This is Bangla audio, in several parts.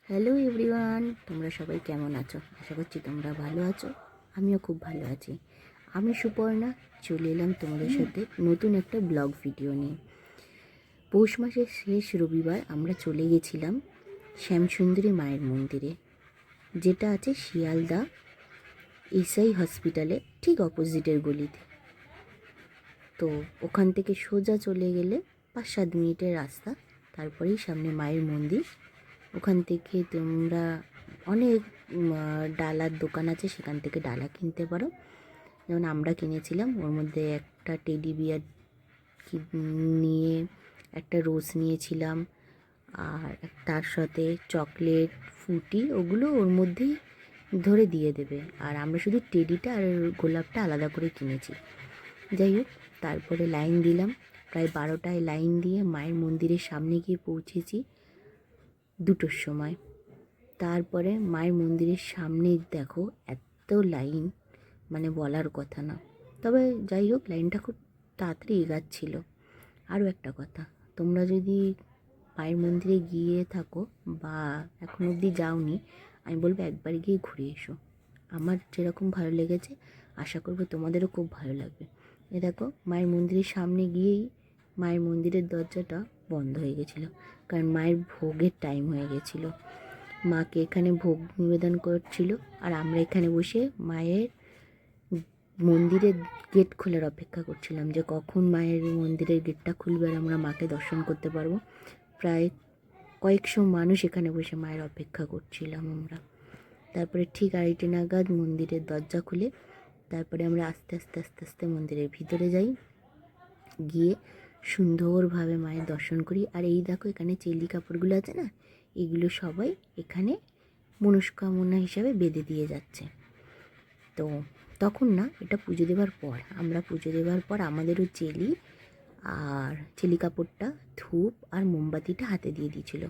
হ্যালো এভরিওয়ান, তোমরা সবাই কেমন আছো? আশা করছি তোমরা ভালো আছো। আমিও খুব ভালো আছি। আমি সুপর্ণা চলে এলাম তোমাদের সাথে নতুন একটা ব্লগ ভিডিও নিয়ে। পৌষ মাসের শেষ রবিবার আমরা চলে গেছিলাম শ্যামসুন্দরী মায়ের মন্দিরে, যেটা আছে শিয়ালদা এসআই হসপিটালে ঠিক অপোজিটের গলিতে। তো ওখান থেকে সোজা চলে গেলে 5-7 মিনিটের রাস্তা, তারপরেই সামনে মায়ের মন্দির। ওখান থেকে তোমরা অনেক ডালার দোকান আছে, সেখান থেকে ডালা কিনতে পারো। যেমন আমরা কিনেছিলাম, ওর মধ্যে একটা টেডি বিয়ার নিয়ে একটা রোজ নিয়েছিলাম, আর তার সাথে চকলেট ফুটি, ওগুলো ওর মধ্যেই ধরে দিয়ে দেবে। আর আমরা শুধু টেডিটা আর গোলাপটা আলাদা করে কিনেছি। যাই হোক, তারপরে লাইন দিলাম। প্রায় 12টায় লাইন দিয়ে মায়ের মন্দিরের সামনে গিয়ে পৌঁছেছি 2টোর সময়। তারপরে মায়ের মন্দিরের সামনে দেখো এত লাইন, মানে বলার কথা না। তবে যাই হোক, লাইনটা খুব তাড়াতাড়ি এগাচ্ছিল। আরও একটা কথা, তোমরা যদি মায়ের মন্দিরে গিয়ে থাকো বা এখন অবধি যাওনি, আমি বলবো একবার গিয়ে ঘুরে এসো। আমার যেরকম ভালো লেগেছে, আশা করবো তোমাদেরও খুব ভালো লাগবে। এ দেখো, মায়ের মন্দিরের সামনে গিয়েই মায়ের মন্দিরের দরজাটা বন্ধ হয়ে গেছিলো, কারণ মায়ের ভোগের টাইম হয়ে গেছিলো। মাকে এখানে ভোগ নিবেদন করছিল, আর আমরা এখানে বসে মায়ের মন্দিরের গেট খোলার অপেক্ষা করছিলাম, যে কখন মায়ের মন্দিরের গেটটা খুলবে আর আমরা মাকে দর্শন করতে পারবো। প্রায় কয়েকশো মানুষ এখানে বসে মায়ের অপেক্ষা করছিলাম আমরা। তারপরে ঠিক 2:30 নাগাদ মন্দিরের দরজা খুলে তারপরে আমরা আস্তে আস্তে আস্তে আস্তে মন্দিরের ভিতরে যাই, গিয়ে সুন্দরভাবে মায়ের দর্শন করি। আর এই দেখো, এখানে চেলি কাপড়গুলো আছে না, এগুলো সবাই এখানে মনস্কামনা হিসাবে বেঁধে দিয়ে যাচ্ছে। তো তখন না, এটা পুজো দেওয়ার পর, আমরা পুজো দেওয়ার পর আমাদেরও চেলি আর চেলি কাপড়টা, ধূপ আর মোমবাতিটা হাতে দিয়ে দিয়েছিল।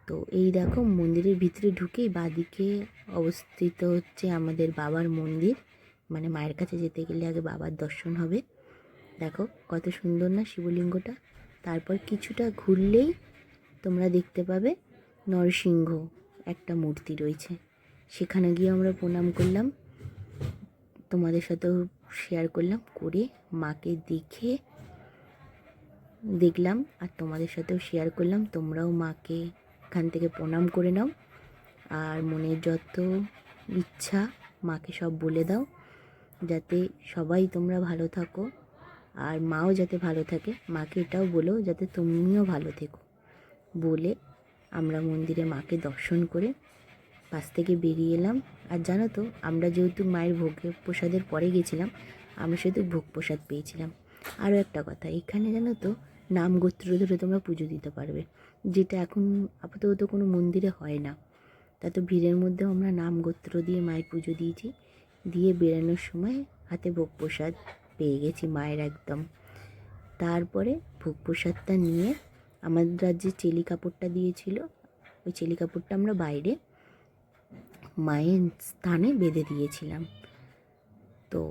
তো এই দেখো, মন্দিরের ভিতরে ঢুকেই বাঁদিকে অবস্থিত হচ্ছে আমাদের বাবার মন্দির। মানে মায়ের কাছে যেতে গেলে আগে বাবার দর্শন হবে। দেখো কত সুন্দর না শিবলিঙ্গটা। তারপর কিছুটা ঘুরলেই তোমরা দেখতে পাবে নরসিংহ একটা মূর্তি রয়েছে। সেখানে গিয়ে আমরা প্রণাম করলাম, তোমাদের সাথেও শেয়ার করলাম, করে মাকে দেখলাম আর তোমাদের সাথেও শেয়ার করলাম। তোমরাও মাকে এখান থেকে প্রণাম করে নাও, আর মনের যত ইচ্ছা মাকে সব বলে দাও, যাতে সবাই তোমরা ভালো থাকো আর মাও যাতে ভালো থাকে। মাকে এটাও বলো যাতে তুমিও ভালো থেকো। বলে আমরা মন্দিরে মাকে দর্শন করে পাশ থেকে বেরিয়ে এলাম। আর জানো তো, আমরা যেহেতু মায়ের ভোগের প্রসাদের পরে গেছিলাম, আমরা শুধু ভোগ প্রসাদ পেয়েছিলাম। আরও একটা কথা, এখানে জানো তো নাম গোত্র ধরে তোমরা পুজো দিতে পারবে, যেটা এখন আপাতত কোনো মন্দিরে হয় না। তা তো ভিড়ের মধ্যেও আমরা নাম গোত্র দিয়ে মায়ের পুজো দিয়েছি। দিয়ে বেরানোর সময় হাতে ভোগ প্রসাদ পেয়ে গেছি মায়ের একদম। তারপরে ভোগ প্রসাদটা নিয়ে আমাদের যে চেলি কাপড়টা দিয়েছিল, ওই চেলি কাপড়টা আমরা বাইরে মায়ের স্থানে বেঁধে দিয়েছিলাম। তো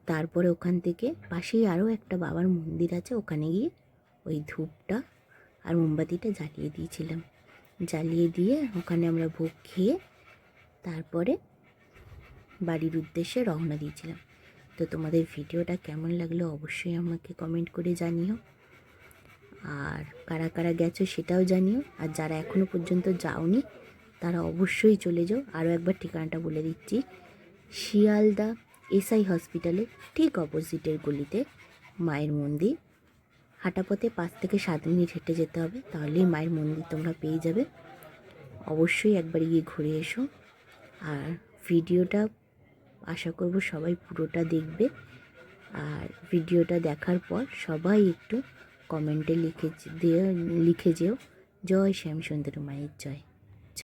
তারপরে ওখান থেকে পাশেই আরও একটা বাবার মন্দির আছে, ওখানে গিয়ে ওই ধূপটা আর মোমবাতিটা জ্বালিয়ে দিয়েছিলাম। জ্বালিয়ে দিয়ে ওখানে আমরা ভোগ খেয়ে তারপরে বাড়ির উদ্দেশ্যে রওনা দিয়েছিলাম। তো তোমাদের ভিডিওটা কেমন লাগলো অবশ্যই আমাকে কমেন্ট করে জানিও, আর কারা কারা গেছো সেটাও জানিও। আর যারা এখনও পর্যন্ত যাওনি তারা অবশ্যই চলে যাও। আরও একবার ঠিকানাটা বলে দিচ্ছি, শিয়ালদা এসআই হসপিটালে ঠিক অপোজিটের গলিতে মায়ের মন্দির। হাঁটা পথে 5 থেকে 7 মিনিট হেঁটে যেতে হবে, তাহলেই মায়ের মন্দির তোমরা পেয়ে যাবে। অবশ্যই একবার গিয়ে ঘুরে এসো। আর ভিডিওটা আশা করব সবাই পুরোটা দেখবে। আর ভিডিওটা দেখার পর সবাই একটু কমেন্টে লিখে যেও, জয় শ্যামসুন্দরী মায়ের জয়।